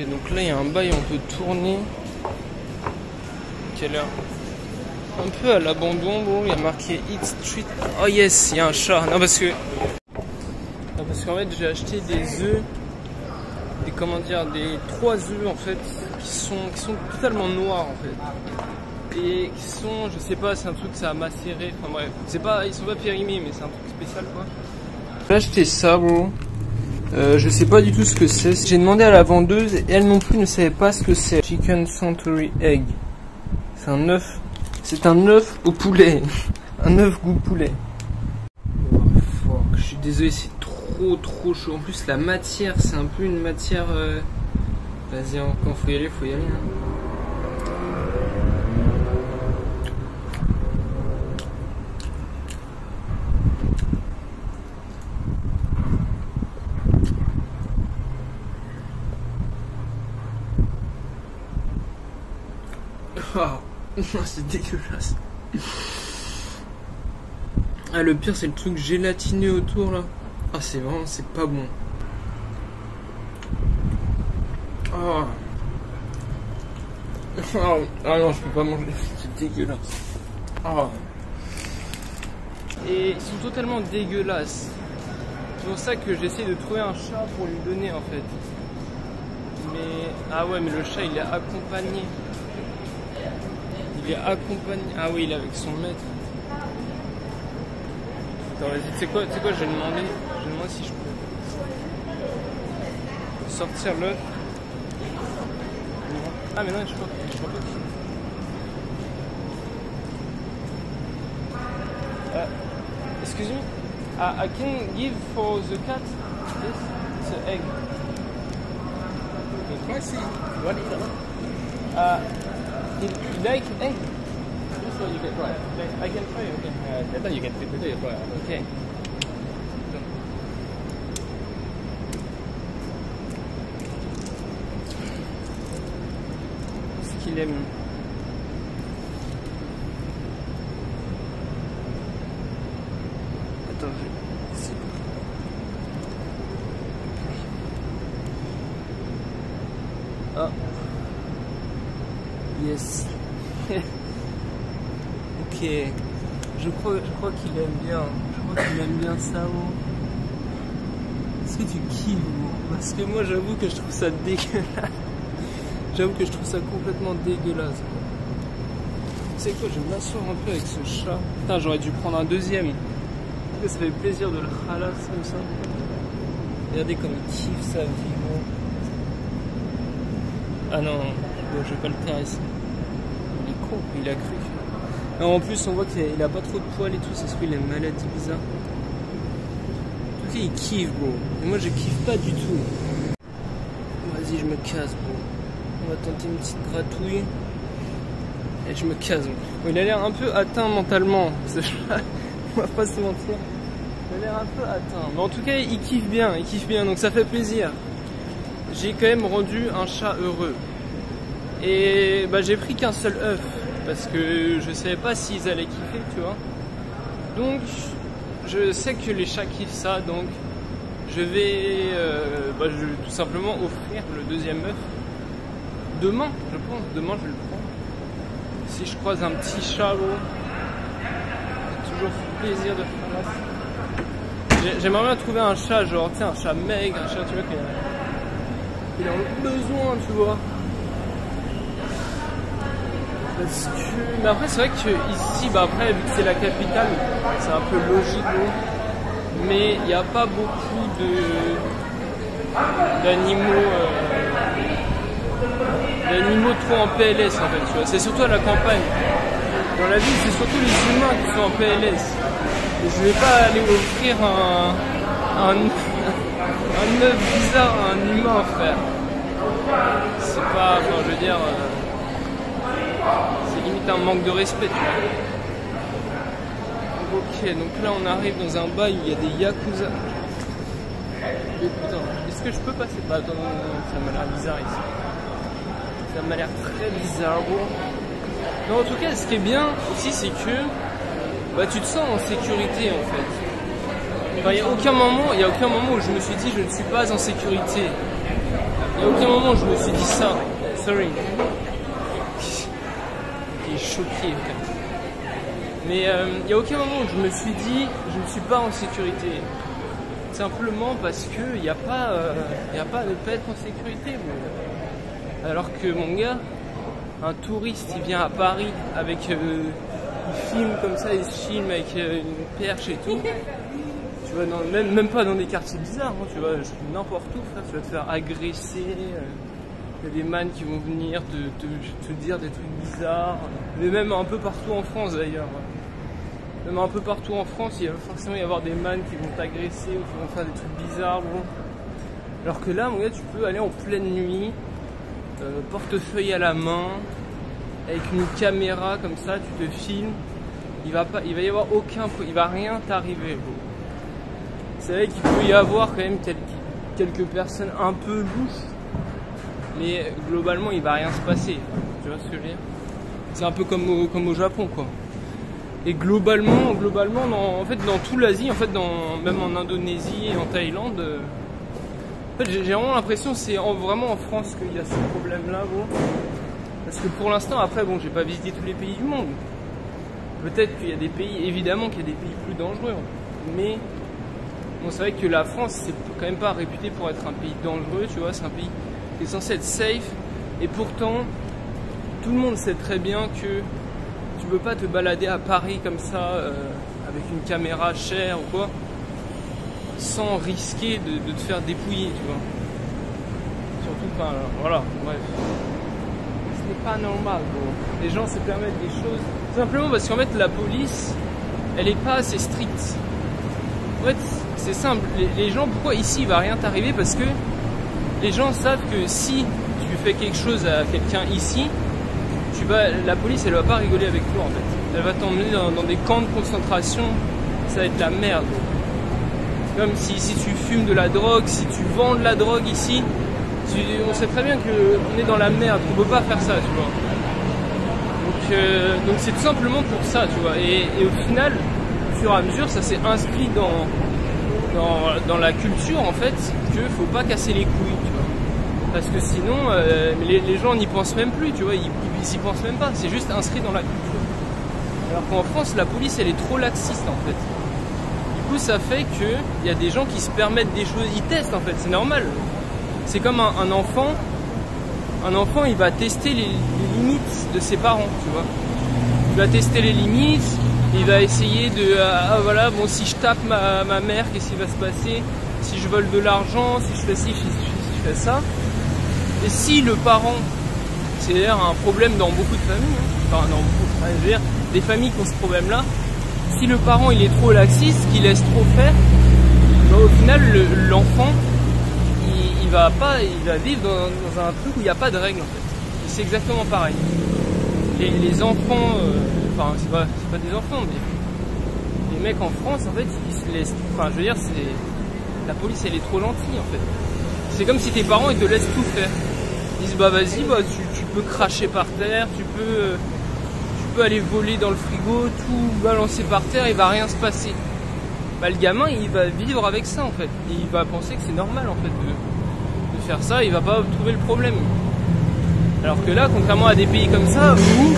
Ok, donc là il y a un bail, on peut tourner. Quelle heure? Un peu à l'abandon, bon, il y a marqué Eat Street. Oh yes, il y a un chat. Non, parce qu'en fait j'ai acheté des œufs, des 3 œufs en fait, qui sont totalement noirs en fait. Et qui sont, je sais pas, c'est un truc que ça a macéré, enfin bref, ils sont pas périmés, mais c'est un truc spécial quoi. J'ai acheté ça, bro. Je sais pas du tout ce que c'est. J'ai demandé à la vendeuse et elle non plus ne savait pas ce que c'est. Chicken Century Egg. C'est un œuf. C'est un œuf au poulet. Un œuf goût poulet. Oh fuck, je suis désolé, c'est trop chaud. En plus la matière, c'est un peu une matière... Vas-y, quand faut y aller, faut y aller. Oh, c'est dégueulasse. Ah, le pire c'est le truc gélatineux autour là. Ah, c'est pas bon. Oh. Ah non, je peux pas manger, c'est dégueulasse. Oh. Et ils sont totalement dégueulasses. C'est pour ça que j'essaie de trouver un chat pour lui donner en fait. Mais ah ouais, mais le chat il est accompagné. Il est accompagné. Ah oui, il est avec son maître. Attends, vas-y, tu sais quoi, je vais demander si je peux sortir l'œuf. Ah mais non, je crois pas. Excuse me. I can give for the cat this the egg. Try see what is it? You like egg? This one you can try. I can try, okay. That one you can fit with it, try. Okay. Ce qu'il aime. Attends, ici. Ah. Yes. Ok. Je crois qu'il aime bien. Je crois qu'il aime bien ça, oh. Est-ce que tu kiffes, oh? Parce que moi j'avoue que je trouve ça dégueulasse. J'avoue que je trouve ça complètement dégueulasse. Tu sais quoi, je vais m'asseoir un peu avec ce chat. Putain, j'aurais dû prendre un deuxième. Ça fait plaisir de le ralasse comme ça. Regardez comme il kiffe sa vie, gros. Ah non, bon, je vais pas le caresser. Il est con, il a cru. Non, en plus, on voit qu'il a pas trop de poils et tout, ça se trouve, il a une maladie bizarre. En tout cas, il kiffe, bro. Et moi, je kiffe pas du tout. Vas-y, je me casse, bro. On va tenter une petite gratouille. Et je me casse, bro. Bon, il a l'air un peu atteint mentalement, ce chat. On va pas se mentir. Il a l'air un peu atteint. Mais en tout cas, il kiffe bien, donc ça fait plaisir. J'ai quand même rendu un chat heureux. Et bah, j'ai pris qu'un seul œuf parce que je savais pas s'ils allaient kiffer, tu vois. Donc je sais que les chats kiffent ça, donc je vais tout simplement offrir le deuxième œuf demain, je pense. Demain je vais le prendre. Si je croise un petit chat, c'est toujours plaisir de faire ça. J'aimerais bien trouver un chat, genre tu sais, un chat maigre, un chat, tu vois, il a besoin, tu vois. Parce que... Mais après, c'est vrai que ici, bah après, vu que c'est la capitale, c'est un peu logique, mais il n'y a pas beaucoup d'animaux trop en PLS, en fait, tu vois. C'est surtout à la campagne. Dans la ville, c'est surtout les humains qui sont en PLS. Et je vais pas aller offrir un œuf bizarre à un humain, frère. C'est pas, enfin, je veux dire, c'est limite un manque de respect, tu vois. Ok, donc là on arrive dans un bail où il y a des yakuza. Oh putain, est-ce que je peux passer? Bah attends, ça m'a l'air bizarre ici. Ça m'a l'air très bizarre, bon. Non, en tout cas, ce qui est bien ici, c'est que bah, tu te sens en sécurité, en fait. Il n'y a aucun moment où je me suis dit je ne suis pas en sécurité. Il n'y a aucun moment moment je me suis dit ça. Sorry. Il est choqué. Mais il n'y a aucun moment où je me suis dit je ne suis pas en sécurité. Simplement parce que il n'y a pas de pas être en sécurité. Bon. Alors que mon gars, un touriste, il vient à Paris avec il filme comme ça, il se filme avec une perche et tout. Tu vois, même pas dans des quartiers bizarres, hein, tu vois, n'importe où, frère, tu vas te faire agresser. Il y a des mannes qui vont venir te dire des trucs bizarres. Mais même un peu partout en France d'ailleurs. Même un peu partout en France, il va forcément y avoir des mannes qui vont t'agresser ou qui vont faire des trucs bizarres. Bon. Alors que là, mon gars, tu peux aller en pleine nuit, portefeuille à la main, avec une caméra comme ça, tu te filmes. Il va y avoir il va rien t'arriver. C'est vrai qu'il peut y avoir quand même quelques personnes un peu louches, mais globalement, il va rien se passer. Tu vois ce que je veux dire? C'est un peu comme au Japon, quoi. Et globalement, en fait, dans tout l'Asie, en fait, même en Indonésie et en Thaïlande, en fait, j'ai vraiment l'impression que c'est vraiment en France qu'il y a ce problème-là, gros. Parce que pour l'instant, après, bon, j'ai pas visité tous les pays du monde. Peut-être qu'il y a des pays, évidemment qu'il y a des pays plus dangereux, mais bon, c'est vrai que la France, c'est quand même pas réputé pour être un pays dangereux, tu vois, c'est un pays qui est censé être safe, et pourtant, tout le monde sait très bien que tu peux pas te balader à Paris comme ça, avec une caméra chère ou quoi, sans risquer de te faire dépouiller, tu vois. Surtout, enfin, voilà, bref. Ce n'est pas normal, bro. Les gens se permettent des choses, tout simplement parce qu'en fait, la police, elle est pas assez stricte. En fait, c'est simple, les gens, pourquoi ici il va rien t'arriver? Parce que les gens savent que si tu fais quelque chose à quelqu'un ici, la police elle va pas rigoler avec toi en fait. Elle va t'emmener dans des camps de concentration, ça va être la merde. Comme si tu fumes de la drogue, si tu vends de la drogue ici, on sait très bien qu'on est dans la merde, qu'on peut pas faire ça, tu vois. Donc c'est tout simplement pour ça, tu vois. Et au final, au fur et à mesure, ça s'est inscrit dans la culture en fait, qu'il faut pas casser les couilles, tu vois. Parce que sinon, les gens n'y pensent même plus, tu vois, ils y pensent même pas, c'est juste inscrit dans la culture. Alors qu'en France, la police, elle est trop laxiste en fait. Du coup, ça fait qu'il y a des gens qui se permettent des choses, ils testent en fait, c'est normal. C'est comme un enfant, il va tester les limites de ses parents, tu vois. Il va tester les limites, il va essayer de, voilà, bon, si je tape ma mère, qu'est-ce qui va se passer? Si je vole de l'argent, si je fais ci, si je fais ça. Et si le parent, c'est d'ailleurs un problème dans beaucoup de familles, hein, enfin je veux dire, des familles qui ont ce problème-là, si le parent il est trop laxiste, qu'il laisse trop faire, bah, au final l'enfant il va vivre dans un truc où il n'y a pas de règles en fait. C'est exactement pareil. Les enfants, enfin c'est pas des enfants, mais les mecs en France en fait ils se laissent, enfin je veux dire la police elle est trop gentille en fait. C'est comme si tes parents ils te laissent tout faire. Ils disent bah vas-y, bah, tu peux cracher par terre, tu peux aller voler dans le frigo, tout balancer par terre, il va rien se passer. Bah le gamin il va vivre avec ça en fait. Et il va penser que c'est normal en fait de faire ça, il va pas trouver le problème. Alors que là, contrairement à des pays comme ça, où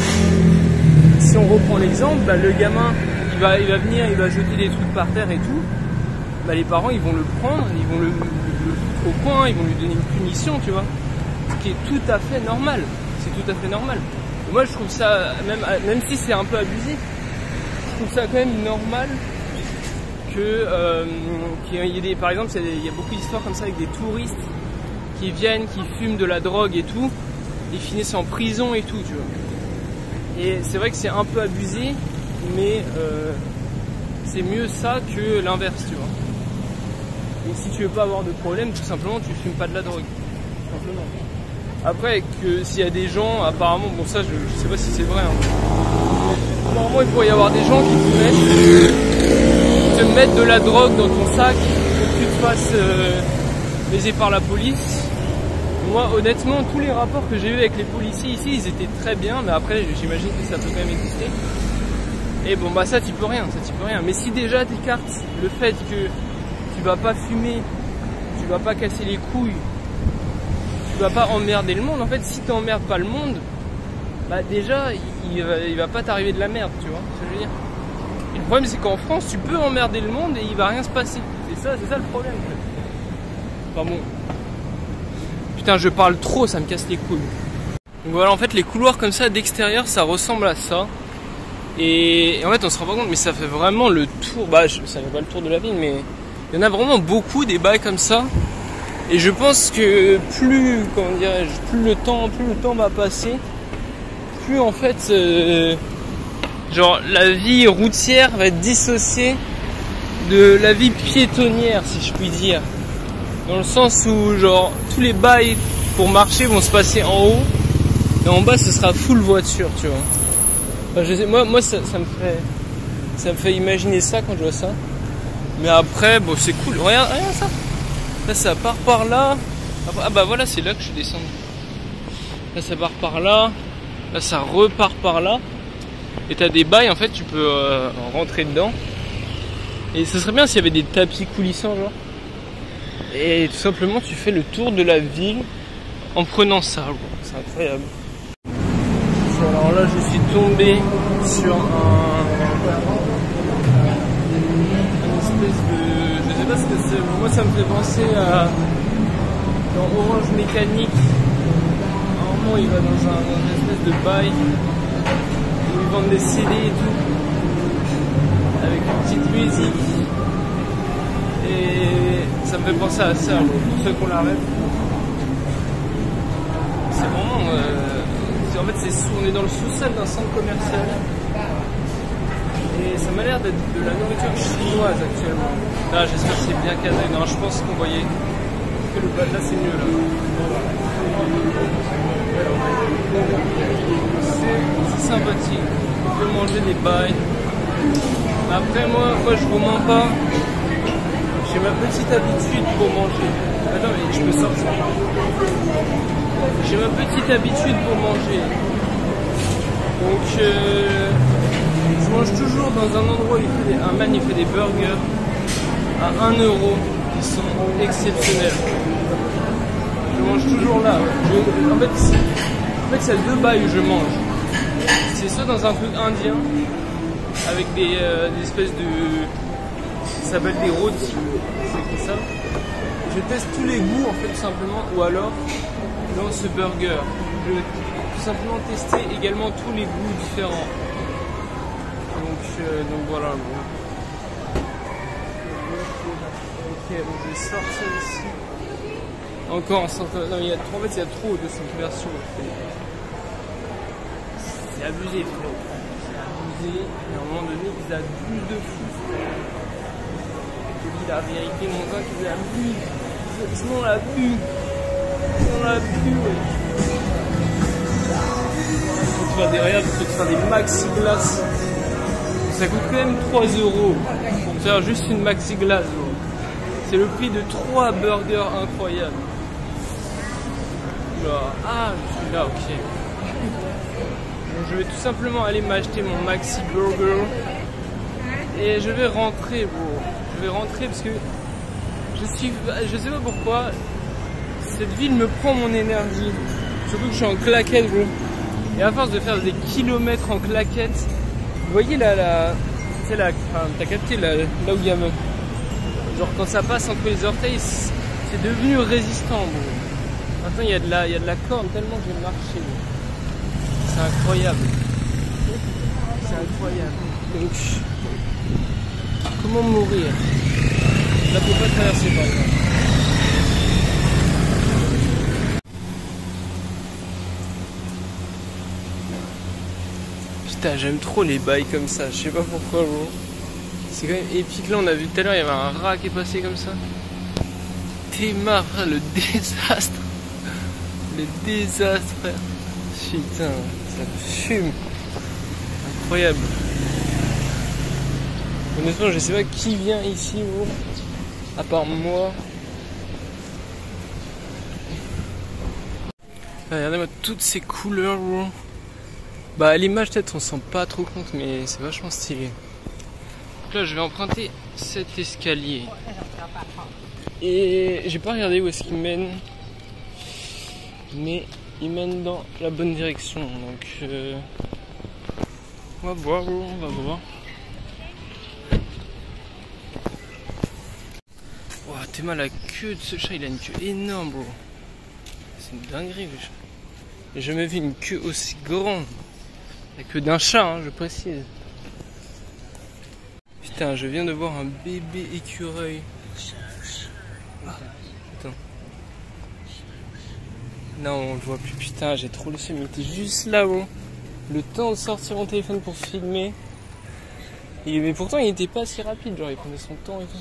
si on reprend l'exemple, bah, le gamin il va venir, il va jeter des trucs par terre et tout, bah, les parents ils vont le prendre, ils vont le foutre au coin, ils vont lui donner une punition, tu vois. Ce qui est tout à fait normal, c'est tout à fait normal. Et moi je trouve ça, même si c'est un peu abusé, je trouve ça quand même normal qu'il y ait des, par exemple, il y a beaucoup d'histoires comme ça avec des touristes qui viennent, qui fument de la drogue et tout, ils finissent en prison et tout, tu vois. Et c'est vrai que c'est un peu abusé, mais c'est mieux ça que l'inverse, tu vois. Et si tu veux pas avoir de problème, tout simplement, tu fumes pas de la drogue, tout simplement. Après, que s'il y a des gens, apparemment, bon ça je sais pas si c'est vrai, hein. Apparemment il pourrait y avoir des gens qui te mettent de la drogue dans ton sac pour que tu te fasses baiser par la police. Moi honnêtement, tous les rapports que j'ai eu avec les policiers ici, ils étaient très bien, mais après j'imagine que ça peut quand même exister. Et bon bah ça tu peux rien, mais si déjà t'écartes le fait que tu vas pas fumer, tu vas pas casser les couilles, tu vas pas emmerder le monde. En fait, si tu emmerdes pas le monde, bah déjà, il va pas t'arriver de la merde, tu vois ce que je veux dire. Et le problème, c'est qu'en France, tu peux emmerder le monde et il va rien se passer. C'est ça le problème. En fait. Enfin bon. Putain, je parle trop, ça me casse les couilles. Donc voilà, en fait, les couloirs comme ça d'extérieur, ça ressemble à ça. Et en fait, on se rend pas compte, mais ça fait vraiment le tour. Bah, ça fait pas le tour de la ville, mais il y en a vraiment beaucoup des bails comme ça. Et je pense que plus le temps va passer, plus en fait, genre la vie routière va être dissociée de la vie piétonnière, si je puis dire. Dans le sens où genre tous les bails pour marcher vont se passer en haut, et en bas ce sera full voiture, tu vois. Enfin, je sais, moi ça me fait imaginer ça quand je vois ça. Mais après, bon, c'est cool. Regarde ça. Là, ça part par là. Ah bah voilà, c'est là que je suis descendu. Là, ça part par là. Là, ça repart par là. Et t'as des bails, en fait, tu peux rentrer dedans. Et ce serait bien s'il y avait des tapis coulissants, genre. Et tout simplement, tu fais le tour de la ville en prenant ça. C'est incroyable. Alors là, je suis tombé sur une espèce de... Je sais pas ce que c'est. Moi, ça me fait penser à... Dans Orange Mécanique. Normalement, il va dans une espèce de bail où ils vendent des CD et tout. Avec une petite musique. Et ça me fait penser à ça, pour ceux qu'on l'arrête. C'est vraiment... En fait, on est dans le sous-sol d'un centre commercial. Et ça m'a l'air d'être de la nourriture chinoise actuellement. Là, j'espère que c'est bien cadré. Non, je pense qu'on voyait que le bas là, c'est mieux là. C'est sympathique. On peut manger des bails. Après, moi, je vous mens pas. J'ai ma petite habitude pour manger. Attends, mais je peux sortir. J'ai ma petite habitude pour manger. Donc, je mange toujours dans un endroit où un man il fait des burgers à 1 € qui sont exceptionnels. Je mange toujours là. En fait, c'est 2 bails où je mange. C'est soit dans un truc indien avec des espèces de... Ça s'appelle des rôtis. C'est ça. Je teste tous les goûts en fait tout simplement, ou alors dans ce burger. Je vais tout simplement tester également tous les goûts différents. Donc voilà. Ok, donc je vais sortir ici. Encore un centre. Non, il y a trop de cette version. C'est abusé, frérot. C'est abusé. Et à un moment donné, ils abusent de fou. Je dis la vérité, mon gars, qu'ils abusent. Sinon, on l'a bu. Ouais. Faut te faire des maxi glaces. Ça coûte quand même 3 € pour faire juste une maxi glace. C'est le prix de 3 burgers incroyables. Ah, je suis là, ok. Donc, je vais tout simplement aller m'acheter mon maxi burger. Et je vais rentrer, bro. Je vais rentrer parce que je sais pas pourquoi. Cette ville me prend mon énergie. Surtout que je suis en claquette, bro. Et à force de faire des kilomètres en claquette, vous voyez là, t'as capté là où il y a genre quand ça passe entre les orteils, c'est devenu résistant, bro. Maintenant il y a de la corde tellement que j'ai marché, bro. C'est incroyable. C'est incroyable. Donc, comment mourir? Là, faut pas traverser par exemple. Putain, j'aime trop les bails comme ça, je sais pas pourquoi, bro. C'est quand même épique. Là, on a vu tout à l'heure, il y avait un rat qui est passé comme ça. T'es marre, frère, le désastre. Le désastre, frère. Putain, ça fume. Incroyable. Honnêtement, je sais pas qui vient ici, bro. À part moi. Regardez-moi toutes ces couleurs, bro. Bah à l'image peut-être on se rend pas trop compte, mais c'est vachement stylé. Donc là je vais emprunter cet escalier. Et j'ai pas regardé où est-ce qu'il mène. mais il mène dans la bonne direction. Donc on va voir, on va voir. Wow, t'es mal, la queue de ce chat, il a une queue énorme, bro. C'est une dinguerie, wesh. J'ai jamais vu une queue aussi grande. La queue d'un chat, hein, je précise. Putain, je viens de voir un bébé écureuil. Ah, attends. Non, on le voit plus. Putain, j'ai trop le seum. Il était juste là-haut. Le temps de sortir mon téléphone pour filmer. Mais pourtant, il était pas si rapide. Genre, il prenait son temps et tout.